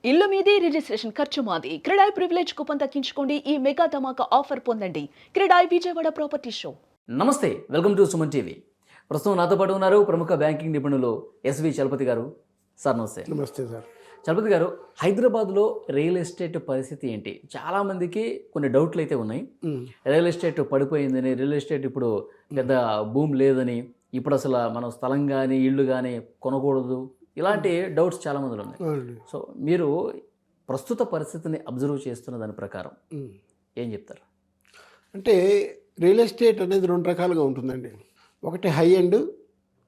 ఇల్లు మీది రిజిస్ట్రేషన్ ఖర్చు మాది. క్రెడాయ్ ప్రివిలేజ్ కూపన్ తగ్గించుకోండి. ఈ మెగా ధమాకా ఆఫర్ పొందండి. CREDAI Vijayawada property show. నమస్తే, వెల్కమ్ టు సుమన్ టీవీ. ప్రస్తుతం నాతో పాటు ఉన్నారు ప్రముఖ బ్యాంకింగ్ నిపుణులు ఎస్వి చలపతి గారు. సార్ నమస్తే. నమస్తే సార్. చలపతి గారు, హైదరాబాద్లో రియల్ ఎస్టేట్ పరిస్థితి ఏంటి? చాలామందికి కొన్ని డౌట్లు అయితే ఉన్నాయి. రియల్ ఎస్టేట్ పడిపోయిందని, రియల్ ఎస్టేట్ ఇప్పుడు పెద్ద భూమి లేదని, ఇప్పుడు అసలు మనం స్థలం కానీ ఇళ్ళు కానీ కొనకూడదు, ఇలాంటి డౌట్స్ చాలామందిలో ఉన్నాయి. సో మీరు ప్రస్తుత పరిస్థితిని అబ్జర్వ్ చేస్తున్న దాని ప్రకారం ఏం చెప్తారు? అంటే రియల్ ఎస్టేట్ అనేది రెండు రకాలుగా ఉంటుందండి. ఒకటి హై ఎండ్,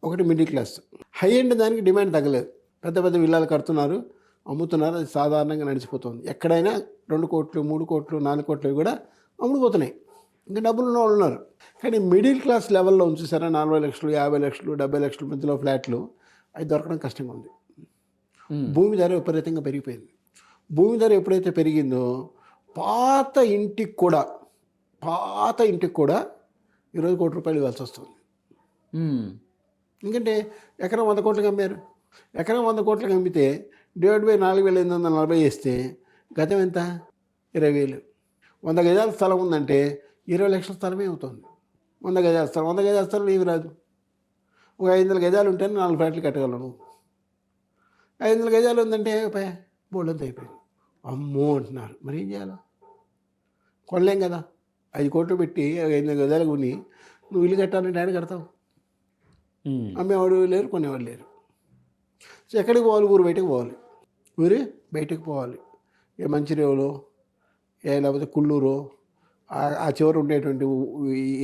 ఒకటి మిడిల్ క్లాస్. హై ఎండ్ దానికి డిమాండ్ తగ్గలేదు. పెద్ద పెద్ద విల్లాలు కడుతున్నారు, అమ్ముతున్నారు, అది సాధారణంగా నడిచిపోతుంది. ఎక్కడైనా 2 కోట్లు 3 కోట్లు 4 కోట్లు కూడా అమ్ముడుపోతున్నాయి. ఇంకా డబ్బులు ఉన్న వాళ్ళు ఉన్నారు. కానీ మిడిల్ క్లాస్ లెవెల్లో ఉంచేసారా 40 లక్షలు 50 లక్షలు 70 లక్షల మధ్యలో ఫ్లాట్లు అవి దొరకడం కష్టంగా ఉంది. భూమి ధర విపరీతంగా పెరిగిపోయింది. భూమి ధర ఎప్పుడైతే పెరిగిందో పాత ఇంటికి కూడా ఈరోజు ₹1 ఇవ్వాల్సి వస్తుంది. ఎందుకంటే ఎకరం 100 కోట్లకి అమ్మారు. ఎకరం 100 కోట్లకి అమ్మితే డివైడ్ బై 4,840 చేస్తే గతం ఎంత? 20,000. 100 గజాల స్థలం ఉందంటే 20 లక్షల స్థలమే అవుతుంది. 100 గజాల స్థలం, 100 గజాల స్థలం ఏమి రాదు. ఒక 500 గజాలు ఉంటేనే 4 ఫ్లాట్లు కట్టగలను. 500 గజాలు ఉందంటే బోర్డు అంతా అయిపోయింది. అమ్మో అంటున్నారు. మరి ఏం చేయాలి? కొనలేం కదా. 5 కోట్లు పెట్టి 500 గజాలు కొని నువ్వు ఇల్లు కట్టాలంటే ఆయన కడతావు. అమ్మేవాడు లేరు, కొనేవాడు లేరు. సో ఎక్కడికి పోవాలి? ఊరు బయటకు పోవాలి. ఊరి బయటకు పోవాలి. ఏ మంచిర్యాలలో, లేకపోతే కుల్లూరు, ఆ చివరి ఉండేటువంటి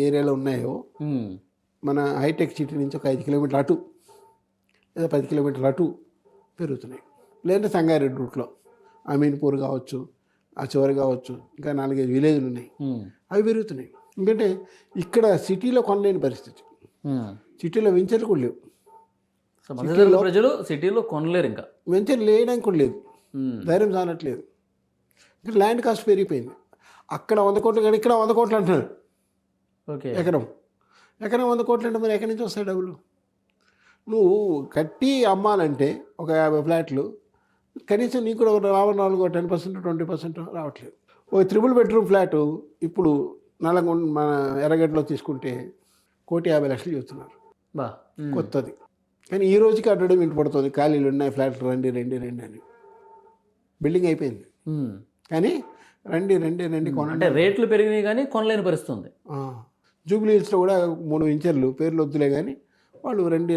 ఏరియాలో ఉన్నాయో, మన హైటెక్ సిటీ నుంచి ఒక 5 కిలోమీటర్లు అటు లేదా 10 కిలోమీటర్లు అటు పెరుగుతున్నాయి. లేదంటే సంగారెడ్డి రూట్లో అమీన్పూర్ కావచ్చు, ఆ చివరి కావచ్చు, ఇంకా 4-5 విలేజ్లు ఉన్నాయి, అవి పెరుగుతున్నాయి. ఎందుకంటే ఇక్కడ సిటీలో కొనలేని పరిస్థితి. సిటీలో వెంచర్లు కూడా లేవు. ప్రజలు సిటీలో కొనలేరు, ఇంకా వెంచర్లు వేయడానికి కూడా లేదు, ధైర్యం చాలట్లేదు. ఇక్కడ ల్యాండ్ కాస్ట్ పెరిగిపోయింది. అక్కడ 100 కోట్లు కానీ ఇక్కడ 100 కోట్లు అంటున్నారు. ఓకే, ఎకరం 100 కోట్లు అంటే మరి ఎక్కడి నుంచి వస్తాయి డబ్బులు? నువ్వు కట్టి అమ్మాలంటే ఒక 50 ఫ్లాట్లు కనీసం నీకు కూడా రావడం 10% 20% రావట్లేదు. ఒక 3 బెడ్రూమ్ ఫ్లాటు ఇప్పుడు మన ఎర్రగడ్డలో తీసుకుంటే 1,50,00,000 చెప్తున్నారు కొత్తది. కానీ ఈ రోజుకి అడ్డం వింటపడుతుంది, ఖాళీలు ఉన్నాయి, ఫ్లాట్లు రండి అని. బిల్డింగ్ అయిపోయింది కానీ రండి అంటే రేట్లు పెరిగినాయి కానీ కొనలేని పరిస్థితి ఉంది. జూబ్లీ హిల్స్లో కూడా 3 వెంచర్లు, పేర్లు వద్దులే కానీ వాళ్ళు రండి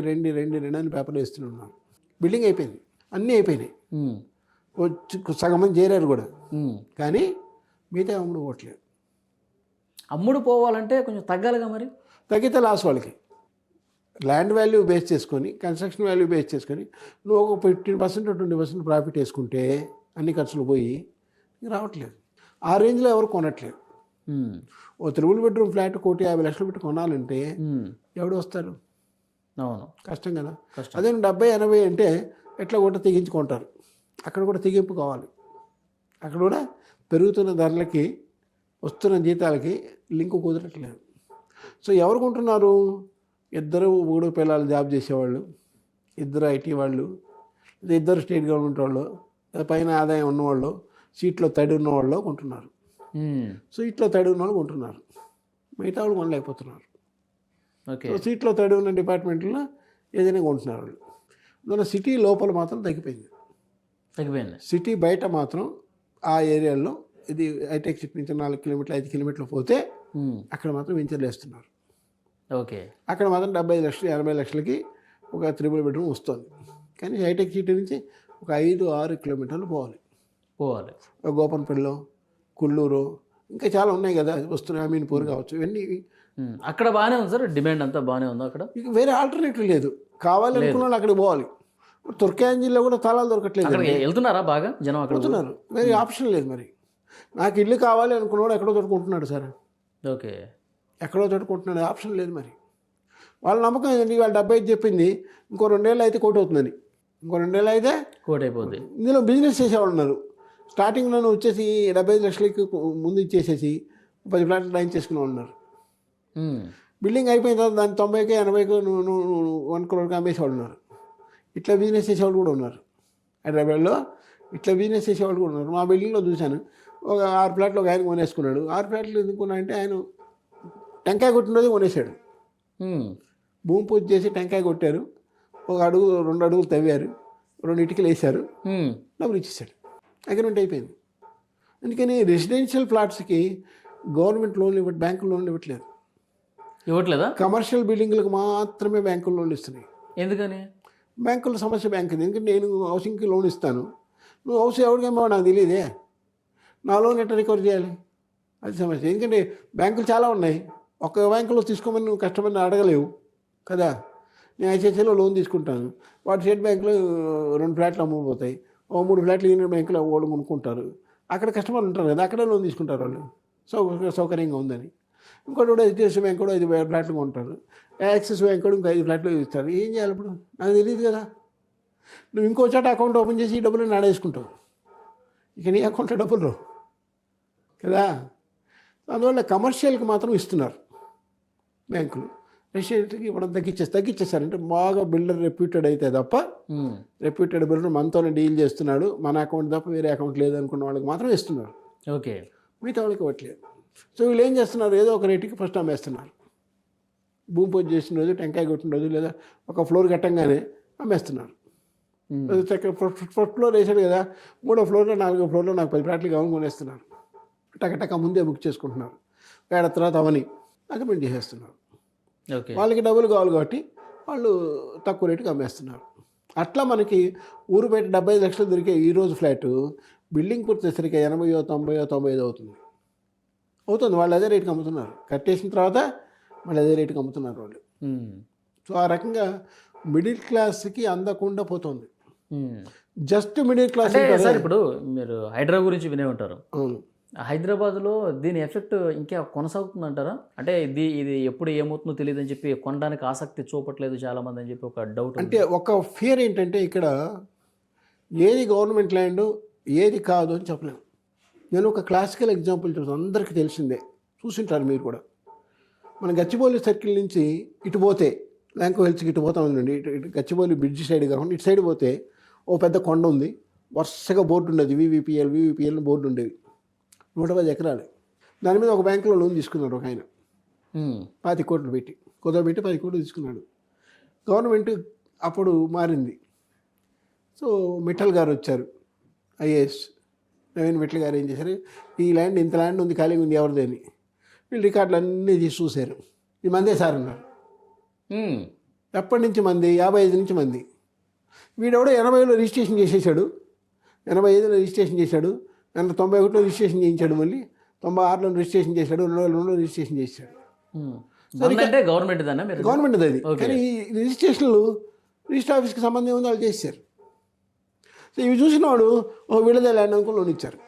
అని పేపర్లు వేస్తున్నారు. బిల్డింగ్ అయిపోయింది, అన్నీ అయిపోయినాయి. సగం మంది చేరారు కూడా, కానీ మిగతా అమ్ముడు పోవట్లేదు. అమ్ముడు పోవాలంటే కొంచెం తగ్గాలిగా. మరి తగ్గితే లాస్ వాళ్ళకి. ల్యాండ్ వాల్యూ బేస్ చేసుకొని, కన్స్ట్రక్షన్ వాల్యూ బేస్ చేసుకొని నువ్వు ఒక 15% 20% ప్రాఫిట్ వేసుకుంటే అన్ని ఖర్చులు పోయి రావట్లేదు. ఆ రేంజ్లో ఎవరు కొనట్లేదు. ఓ 3 బెడ్రూమ్ ఫ్లాట్ 1,50,00,000 పెట్టి కొనాలంటే ఎవడు వస్తారు? అవును, కష్టం కదా. అదే 70-80 అంటే ఎట్లా కూడా తెగించుకుంటారు. అక్కడ కూడా తెగింపు కావాలి. అక్కడ కూడా పెరుగుతున్న ధరలకి, వస్తున్న జీతాలకి లింకు కుదరట్లేదు. సో ఎవరు కొంటున్నారు? 2-3 పిల్లలు జాబ్ చేసేవాళ్ళు, 2 ఐటీ వాళ్ళు, 2 స్టేట్ గవర్నమెంట్ వాళ్ళు, పైన ఆదాయం ఉన్నవాళ్ళు, సీట్లో తడి ఉన్నవాళ్ళు కొంటున్నారు. సో సీట్లో తడి ఉన్న వాళ్ళు కొంటున్నారు, మిగతా వాళ్ళు కొనలేకపోతున్నారు. ఓకే, సీట్లో తడి ఉన్న డిపార్ట్మెంట్లో ఏదైనా కొంటున్నారు వాళ్ళు. అందువల్ల సిటీ లోపల మాత్రం తగ్గిపోయింది. సిటీ బయట మాత్రం ఆ ఏరియాలో, ఇది హైటెక్ సిటీ నుంచి 4 కిలోమీటర్లు 5 కిలోమీటర్లు పోతే అక్కడ మాత్రం వెంచర్లు వేస్తున్నారు. ఓకే, అక్కడ మాత్రం 75 లక్షలు 80 లక్షలకి ఒక 3 బెడ్రూమ్ వస్తుంది. కానీ హైటెక్ సిటీ నుంచి ఒక 5-6 కిలోమీటర్లు పోవాలి. గోపన్పల్లిలో, కుల్లూరు, ఇంకా చాలా ఉన్నాయి కదా వస్తున్నాయి, అమీన్పూర్ కావచ్చు, ఇవన్నీ. అక్కడ బాగానే ఉంది సార్, డిమాండ్ అంతా బాగానే ఉంది. అక్కడ వేరే ఆల్టర్నేటివ్ లేదు. కావాలనుకున్న వాళ్ళు అక్కడికి పోవాలి. తుర్కాంజిల్లో కూడా తాళాలు దొరకట్లేదు. వెళ్తున్నారా బాగా జనం? అక్కడ వెళ్తున్నారు, వేరే ఆప్షన్ లేదు. మరి నాకు ఇల్లు కావాలి అనుకున్నవాడు ఎక్కడో తోడుకుంటున్నాడు సార్. ఓకే, ఎక్కడో తోడుకుంటున్నాడు, ఆప్షన్ లేదు. మరి వాళ్ళ నమ్మకం ఏంటండి? వాళ్ళు 75 చెప్పింది, ఇంకో 2 ఏళ్ళు అయితే కోటి అవుతుందని. ఇంకో 2 ఏళ్ళు అయితే కోటి అయిపోతుంది. ఇందులో బిజినెస్ చేసేవాళ్ళు ఉన్నారు. స్టార్టింగ్లోనే వచ్చేసి 75 లక్షలకి ముందు ఇచ్చేసేసి 10 ఫ్లాట్లు లైన్ చేసుకుని ఉన్నారు. బిల్డింగ్ అయిపోయిన తర్వాత దాన్ని 90కి 80కి 1 crore అమ్మేసేవాళ్ళు ఉన్నారు. ఇట్లా బిజినెస్ చేసేవాళ్ళు కూడా ఉన్నారు. హైదరాబాద్లో ఇట్లా బిజినెస్ చేసేవాళ్ళు కూడా ఉన్నారు. మా బిల్డింగ్లో చూశాను, ఒక 6 ఫ్లాట్లు ఒక ఆయన కొనేసుకున్నాడు. 6 ఫ్లాట్లు ఎందుకున్నా అంటే ఆయన టెంకాయ కొట్టినది కొనేసాడు. భూమి పూజ చేసి టెంకాయ కొట్టారు, 1 అడుగు 2 అడుగులు తవ్వారు, 2 ఇటుకలు వేశారు, డబ్బులు ఇచ్చేసాడు, అగ్రిమెంట్ అయిపోయింది. అందుకని రెసిడెన్షియల్ ఫ్లాట్స్కి గవర్నమెంట్ లోన్లు బ్యాంకులు లోన్లు ఇవ్వట్లేదా? కమర్షియల్ బిల్డింగ్లకు మాత్రమే బ్యాంకులు లోన్లు ఇస్తున్నాయి. ఎందుకని? బ్యాంకుల సమస్య బ్యాంక్. ఎందుకంటే నేను హౌసింగ్కి లోన్ ఇస్తాను, నువ్వు హౌస్ ఎవరికి అమ్మావు నాకు తెలియదే, నా లోన్ ఎట్లా రికవర్ చేయాలి? అది సమస్య. ఎందుకంటే బ్యాంకులు చాలా ఉన్నాయి, ఒక్క బ్యాంకులో తీసుకోమని నువ్వు కస్టమర్ని అడగలేవు కదా. నేను ఐసిఐసిఐలో లోన్ తీసుకుంటాను, వాటి స్టేట్ బ్యాంకులో 2 ఫ్లాట్లు అమ్ముకుపోతాయి, 3 ఫ్లాట్లు యూనియన్ బ్యాంకులో వాళ్ళు కొనుక్కుంటారు, అక్కడ కస్టమర్లు ఉంటారు కదా, అక్కడే లోన్ తీసుకుంటారు వాళ్ళు, సౌకర్యంగా ఉందని. ఇంకోటి కూడా హెచ్డిఎఫ్సి బ్యాంక్ కూడా 5 ఫ్లాట్లు కొంటారు, యాక్సిస్ బ్యాంక్ కూడా ఇంకో 5 ఫ్లాట్లు ఇస్తారు. ఏం చేయాలి ఇప్పుడు? నాకు తెలియదు కదా. నువ్వు ఇంకో చోట అకౌంట్ ఓపెన్ చేసి ఈ డబ్బులు నాడేసుకుంటావు, ఇక నీ అకౌంట్లో డబ్బులు రావు కదా. అందువల్ల కమర్షియల్కి మాత్రం ఇస్తున్నారు బ్యాంకులు, రెసిడెంట్కి ఇవ్వడం తగ్గించేస్తారంటే బాగా బిల్డర్ రెప్యూటెడ్ అయితే తప్ప, రెప్యూటెడ్ బిల్డర్ మనతోనే డీల్ చేస్తున్నాడు, మన అకౌంట్ తప్ప వేరే అకౌంట్ లేదనుకున్న వాళ్ళకి మాత్రం ఇస్తున్నారు. ఓకే, మిగతా వాళ్ళకి ఇవ్వట్లేదు. సో వీళ్ళు ఏం చేస్తున్నారు, ఏదో ఒక రేటుకి ఫస్ట్ అమ్మేస్తున్నారు. భూమి పూజ చేసిన రోజు, టెంకాయ కొట్టిన రోజు, లేదా ఒక ఫ్లోర్ కట్టంగానే అమ్మేస్తున్నారు. ఫస్ట్ ఫ్లోర్ వేసాడు కదా, 3వ ఫ్లోర్లో 4వ ఫ్లోర్లో నాకు 10 ఫ్లాట్లు కావాలి కొనేస్తున్నారు. టకటక ముందే బుక్ చేసుకుంటున్నారు, ఏడాది తర్వాత అవని అగ్రిమెంట్ చేసేస్తున్నారు. ఓకే, వాళ్ళకి డబ్బులు కావాలి కాబట్టి వాళ్ళు తక్కువ రేటుకి అమ్మేస్తున్నారు. అట్లా మనకి ఊరు బయట 75 లక్షలు దొరికే ఈరోజు ఫ్లాటు బిల్డింగ్ పూర్తయ్యేసరికి 80, 90, 95 అవుతుంది. వాళ్ళు అదే రేటుకి అమ్ముతున్నారు, కట్టేసిన తర్వాత మళ్ళీ అదే రేటుకి అమ్ముతున్నారు వాళ్ళు. సో ఆ రకంగా మిడిల్ క్లాస్కి అందకుండా పోతుంది. Just middle class. సార్ ఇప్పుడు మీరు హైదరాబాద్ గురించి వినే ఉంటారు. అవును, హైదరాబాద్లో దీని ఎఫెక్ట్ ఇంకా కొనసాగుతుందంటారా? అంటే ఇది ఎప్పుడు ఏమవుతుందో తెలియదు అని చెప్పి కొనడానికి ఆసక్తి చూపట్లేదు చాలామంది అని చెప్పి ఒక డౌట్. అంటే ఒక ఫియర్ ఏంటంటే ఇక్కడ ఏది గవర్నమెంట్ ల్యాండ్ ఏది కాదు అని చెప్పలేము. నేను ఒక క్లాసికల్ ఎగ్జాంపుల్ చూసాను, అందరికీ తెలిసిందే, చూసింటారు మీరు కూడా. మన గచ్చిబౌలి సర్కిల్ నుంచి ఇటు పోతే ల్యాంకో హిల్స్కి ఇటు పోతా ఉందండి, ఇటు గచ్చిబౌలి బ్రిడ్జ్ సైడ్ కాకుండా ఇటు సైడ్ పోతే ఓ పెద్ద కొండ ఉంది, వరుసగా బోర్డు ఉండేది, వివిపిఎల్ బోర్డు ఉండేది, 110 ఎకరాలు. దాని మీద ఒక బ్యాంకులో లోన్ తీసుకున్నాడు ఒక ఆయన, 20 కోట్లు పెట్టి, కుదరబెట్టి 10 కోట్లు తీసుకున్నాడు. గవర్నమెంట్ అప్పుడు మారింది. సో మిట్టల్ గారు వచ్చారు, ఐఏఎస్ నవీన్ మిట్టల్ గారు ఏం చేశారు, ఈ ల్యాండ్ ఇంత ల్యాండ్ ఉంది ఖాళీగా ఉంది ఎవరిది అని వీళ్ళు రికార్డులు అన్నీ తీసి చూశారు. ఈ మందే సార్ ఉన్నారు. ఎప్పటి నుంచి మంది? 55 నుంచి మంది. వీడెవడో 80లో రిజిస్ట్రేషన్ చేసేసాడు, 85లో రిజిస్ట్రేషన్ చేశాడు, 91లో రిజిస్ట్రేషన్ చేయించాడు, మళ్ళీ 96లో రిజిస్ట్రేషన్ చేశాడు, 2002లో రిజిస్ట్రేషన్ చేశాడు. గవర్నమెంట్ అది. కానీ ఈ రిజిస్ట్రేషన్లు రిజిస్టర్ ఆఫీస్కి సంబంధం ఉంది, వాళ్ళు చేశారు. సో ఇవి చూసిన వాడు వీళ్ళదే ల్యాండ్ అనుకుని లోన్ ఇచ్చారు,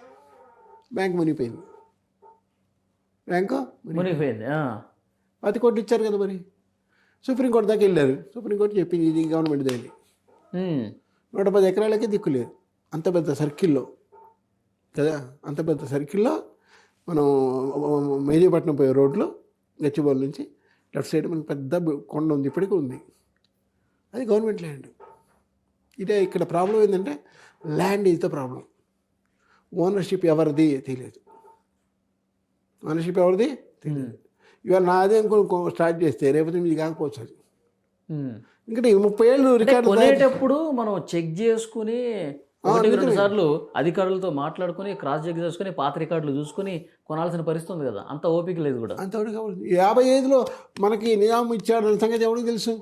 బ్యాంక్ మునిగిపోయింది. బ్యాంకు మునిగిపోయింది, 10 కోట్లు ఇచ్చారు కదా. మరి సుప్రీంకోర్టు దాకా వెళ్ళారు, సుప్రీంకోర్టు చెప్పింది ఇది గవర్నమెంట్ దాన్ని. 110 ఎకరాలకే దిక్కు లేదు, అంత పెద్ద సర్కిల్లో కదా. అంత పెద్ద సర్కిల్లో మనం మెహదీపట్నం పోయే రోడ్లో గచ్చిబౌలి నుంచి లెఫ్ట్ సైడ్ మనకి పెద్ద కొండ ఉంది, ఇప్పటికీ ఉంది, అది గవర్నమెంట్ ల్యాండ్. ఇదే ఇక్కడ ప్రాబ్లం ఏంటంటే land is the problem. Ownership ఎవరిది తెలియదు, ఓనర్షిప్ ఎవరిది తెలియదు. ఇవాళ నాదే అనుకుని స్టార్ట్ చేస్తే రేపటి మీది కాకపోవచ్చు అది. ఎందుకంటే 30 ఏళ్ళు రికార్డు కొనేటప్పుడు మనం చెక్ చేసుకుని 1-2 సార్లు అధికారులతో మాట్లాడుకుని క్రాస్ చెక్ చేసుకుని పాత రికార్డులు చూసుకుని కొనాల్సిన పరిస్థితి ఉంది కదా, అంత ఓపిక లేదు కూడా. అంత 55లో మనకి నిజాం ఇచ్చాడన్న సంగతి ఎవరికి తెలుసు?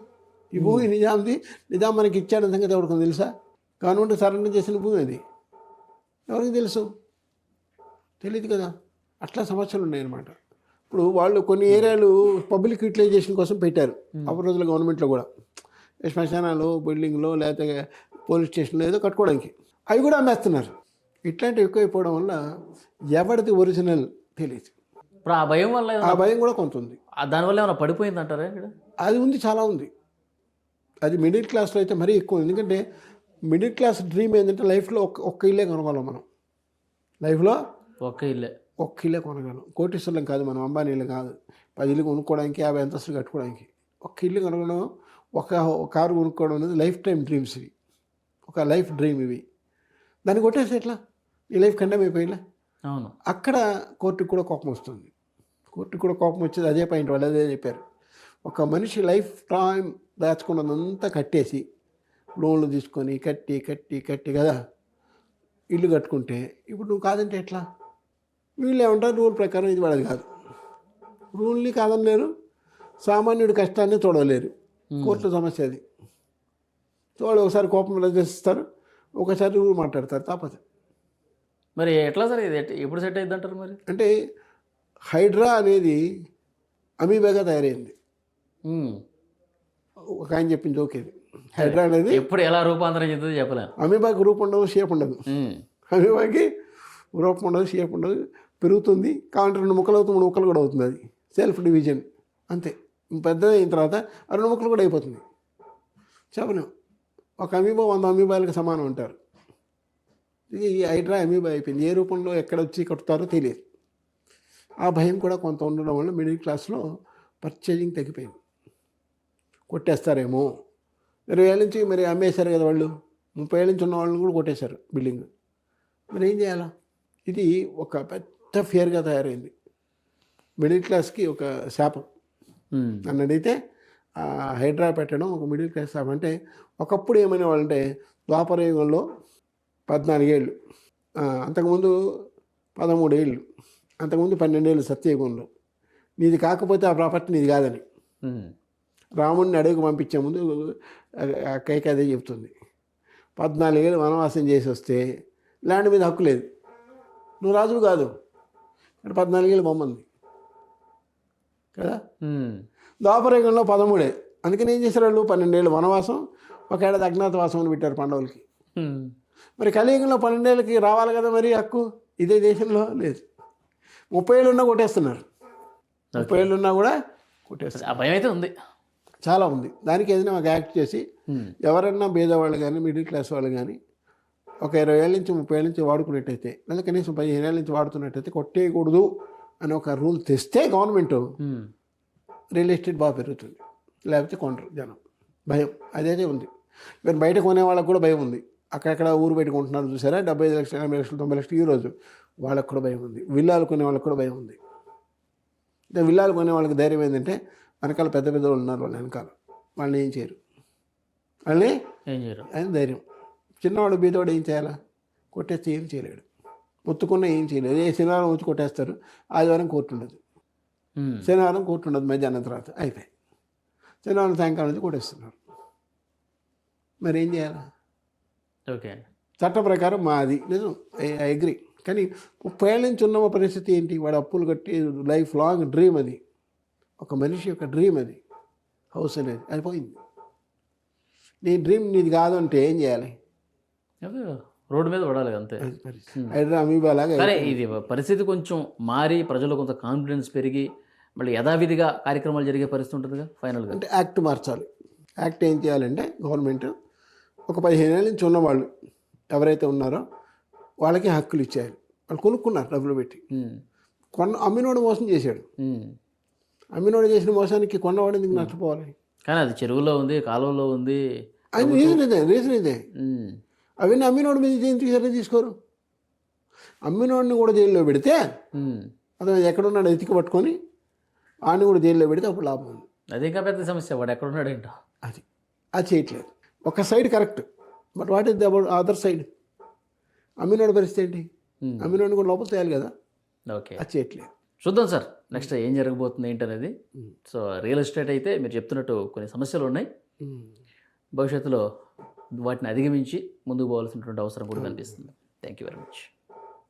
ఈ భూమి నిజాంది, నిజాం మనకి ఇచ్చాడన్న సంగతి ఎవరికి తెలుసా? గవర్నమెంట్ సరెండర్ చేసిన భూమి అది, ఎవరికి తెలుసు? తెలియదు కదా. అట్లా సమస్యలు ఉన్నాయన్నమాట. ఇప్పుడు వాళ్ళు కొన్ని ఏరియాలు పబ్లిక్ యూటిలైజేషన్ కోసం పెట్టారు అప్పుడు రోజుల గవర్నమెంట్లో కూడా, శ్మశానాలు, బిల్డింగ్లో, లేకపోతే పోలీస్ స్టేషన్లో ఏదో కట్టుకోవడానికి, అవి కూడా అమ్మేస్తున్నారు. ఇట్లాంటివి ఎక్కువైపోవడం వల్ల ఎవరిది ఒరిజినల్ తెలియదు. ఇప్పుడు ఆ భయం వల్ల, ఆ భయం కూడా కొంత ఉంది. దానివల్ల ఏమైనా పడిపోయింది అంటారా? ఇక్కడ అది ఉంది, చాలా ఉంది. అది మిడిల్ క్లాస్లో అయితే మరీ ఎక్కువ. ఎందుకంటే మిడిల్ క్లాస్ డ్రీమ్ ఏంటంటే లైఫ్లో ఒక్క ఇల్లే కొనగలం మనం. లైఫ్లో ఒక్క ఇల్లే కొనగలం. కోటీశ్వరులం కాదు మనం, అంబానీలు కాదు. 10 ఇల్లు కొనుక్కోవడానికి, 50 అంతస్తులు కట్టుకోవడానికి. ఒక్క ఇల్లు కొనగలం, ఒక కారు కొనుక్కోవడం అనేది లైఫ్ టైం డ్రీమ్స్ ఇవి, ఒక లైఫ్ డ్రీమ్ ఇవి. దాన్ని కొట్టేసి ఎట్లా నీ లైఫ్ కండెమ్ అయిపోయినా. అవును. అక్కడ కోర్టుకు కూడా కోపం వస్తుంది. కోర్టుకు కూడా కోపం వచ్చేది అదే పాయింట్, వాళ్ళు అదే చెప్పారు. ఒక మనిషి లైఫ్ టైం దాచుకున్నదంతా కట్టేసి లోన్లు తీసుకొని కట్టి కట్టి కట్టి కదా ఇల్లు కట్టుకుంటే ఇప్పుడు నువ్వు కాదంటే ఎట్లా? వీళ్ళు ఏమంటారు రూల్ ప్రకారం ఇది వాళ్ళది కాదు. రూల్ని కాదనలేరు, సామాన్యుడి కష్టాన్ని చూడలేరు. కోర్టు సమస్య అది. వాళ్ళు ఒకసారి కోపం ప్రదర్శిస్తారు, ఒకసారి రూల్ మాట్లాడతారు, తప్పదు. మరి ఎట్లా సార్ ఇది ఎప్పుడు సెట్ అయ్యింది అంటారు మరి? అంటే హైడ్రా అనేది అమీబాగా తయారైంది. ఒక ఆయన చెప్పిన జోక్ ఇది. హైడ్రా అనేది ఎప్పుడు ఎలా రూపాంతరం చెందుతుందో చెప్పలేము. అమీబాకి రూపం ఉండదు, షేప్ ఉండదు. అమీబాకి రూపం ఉండదు, షేప్ ఉండదు, పెరుగుతుంది. కావాలంటే 2 ముక్కలు అవుతుంది, 3 ముక్కలు కూడా అవుతుంది. అది సెల్ఫ్ డివిజన్ అంతే. పెద్దది అయిన తర్వాత 2 ముక్కలు కూడా అయిపోతుంది. చెప్పలేం. ఒక అమీబా 100 అమీబాలకు సమానం అంటారు. ఇది హైడ్రా అమీబా అయిపోయింది. ఏ రూపంలో ఎక్కడ వచ్చి కట్టుతారో తెలియదు. ఆ భయం కూడా కొంత ఉండడం వల్ల మిడిల్ క్లాస్లో పర్చేజింగ్ తగ్గిపోయింది. కొట్టేస్తారేమో 20 ఏళ్ళ నుంచి మరి అమ్మేశారు కదా వాళ్ళు. 30 ఏళ్ళ నుంచి ఉన్న వాళ్ళని కూడా కొట్టేశారు బిల్డింగ్. మరి ఏం చేయాలా? ఇది ఒక పెద్ద ఫియర్గా తయారైంది. మిడిల్ క్లాస్కి ఒక శాపం. నన్ను అడిగితే హైడ్రా పెట్టడం ఒక మిడిల్ క్లాస్ శాపం. అంటే ఒకప్పుడు ఏమైనా వాళ్ళంటే ద్వాపర యుగంలో 14 ఏళ్ళు, అంతకుముందు 13 ఏళ్ళు, అంతకుముందు 12 ఏళ్ళు సత్యయుగంలో నీది కాకపోతే ఆ ప్రాపర్టీ నీది కాదని రాముడిని అడవికి పంపించే ముందు కైక అదే చెప్తుంది. 14 ఏళ్ళు వనవాసం చేసి వస్తే ల్యాండ్ మీద హక్కు లేదు, నువ్వు రాజువు కాదు. ఇక్కడ 14 ఏళ్ళు బొమ్మంది కదా. ద్వాపరయుగంలో 13. అందుకని ఏం చేశారు వాళ్ళు? 12 ఏళ్ళు వనవాసం, 1 ఏడాది అజ్ఞాతవాసం అని పెట్టారు పాండవులకి. మరి కలియుగంలో 12 ఏళ్ళకి రావాలి కదా మరి హక్కు. ఇదే దేశంలో లేదు. 30 ఏళ్ళు ఉన్నా కొట్టేస్తున్నారు. 30 ఏళ్ళు ఉన్నా కూడా కొట్టేస్తారు. ఆ భయం అయితే ఉంది, చాలా ఉంది. దానికి ఏదైనా ఒక యాక్ట్ చేసి ఎవరన్నా పేదవాళ్ళు కానీ మిడిల్ క్లాస్ వాళ్ళు కానీ ఒక 20 ఏళ్ళ నుంచి 30 ఏళ్ళ నుంచి వాడుకున్నట్టయితే, లేదా కనీసం 15 ఏళ్ళ నుంచి వాడుతున్నట్టయితే కొట్టేయకూడదు అని ఒక రూల్ తెస్తే గవర్నమెంట్ రియల్ ఎస్టేట్ బాగా పెరుగుతుంది. లేకపోతే కొనరు జనం. భయం అదైతే ఉంది. మరి బయట కొనే వాళ్ళకు కూడా భయం ఉంది. అక్కడక్కడ ఊరు బయట కొంటున్నారు చూసారా, 75 లక్షలు 80 లక్షలు 90 లక్షలు ఈరోజు, వాళ్ళకు కూడా భయం ఉంది. విల్లాలు కొనే వాళ్ళకి కూడా భయం ఉంది. అంటే విల్లాలు కొనే వాళ్ళకి ధైర్యం ఏంటంటే వెనకాల పెద్ద పెద్ద వాళ్ళు ఉన్నారు, వాళ్ళ వెనకాల వాళ్ళని ఏం చేయరు, వాళ్ళని ఏం చేయరు అని ధైర్యం. చిన్నవాడు బీదవాడు ఏం చేయాలా? కొట్టేస్తే ఏం చేయలేడు, మొత్తుకున్నా ఏం చేయలేదు. ఏ శనివారం వచ్చి కొట్టేస్తారు, ఆదివారం కోర్టు ఉండదు, శనివారం కోర్టు ఉండదు, మధ్యాహ్నం తర్వాత అయిపోయి శనివారం సాయంకాలం నుంచి కొట్టేస్తున్నారు. మరి ఏం చేయాలా? ఓకే, చట్ట ప్రకారం మాది నిజం, ఐ అగ్రి. కానీ 30 ఏళ్ళ నుంచి ఉన్న పరిస్థితి ఏంటి? వాడు అప్పులు కట్టి లైఫ్ లాంగ్ డ్రీమ్ అది, ఒక మనిషి యొక్క డ్రీమ్ అది, హౌస్ అనేది, అది పోయింది. నీ డ్రీమ్ నీది కాదు అంటే ఏం చేయాలి? రోడ్డు మీద పడాలి అంతే. హైడ్రా అమీబా లాగా. సరే, ఇది పరిస్థితి కొంచెం మారి ప్రజలు కొంత కాన్ఫిడెన్స్ పెరిగి మళ్ళీ యథావిధిగా కార్యక్రమాలు జరిగే పరిస్థితి ఉంటుందిగా ఫైనల్గా. అంటే యాక్ట్ మార్చాలి. యాక్ట్ ఏం చేయాలంటే గవర్నమెంట్ ఒక 15 ఏళ్ళ నుంచి ఉన్నవాళ్ళు ఎవరైతే ఉన్నారో వాళ్ళకి హక్కులు ఇచ్చేయాలి. వాళ్ళు కొనుక్కున్నారు డబ్బులు పెట్టి. అమ్మినోడు మోసం చేశాడు. అమ్మినోడు చేసిన మోసానికి కొన్నవాడు ఎందుకు నష్టపోవాలి? కానీ అది చెరువులో ఉంది, కాలువలో ఉంది, అది రీజన్ ఇదే. అవన్నీ అమ్మినోడు మీద చర్య తీసుకోరు. అమ్మినోడిని కూడా జైల్లో పెడితే అతను ఎక్కడున్నాడు ఎతికి పట్టుకొని ఆడిని కూడా జైల్లో పెడితే అప్పుడు లాభం ఉంది. అది ఇంకా పెద్ద సమస్య, వాడు ఎక్కడున్నాడు ఏంటో. అది చేయట్లేదు. ఒక side correct, but what is the about other side? అమ్మినోడి పరిస్థితి ఏంటి? అమ్మినోడిని కూడా లోపల చేయాలి కదా. ఓకే, అది చేయట్లేదు. చూద్దాం సార్ నెక్స్ట్ ఏం జరగబోతుంది ఏంటనేది. సో రియల్ ఎస్టేట్ అయితే మీరు చెప్తున్నట్టు కొన్ని సమస్యలు ఉన్నాయి, భవిష్యత్తులో వాటిని అధిగమించి ముందుకు పోవాల్సినటువంటి అవసరం కూడా కనిపిస్తుంది. Thank you very much.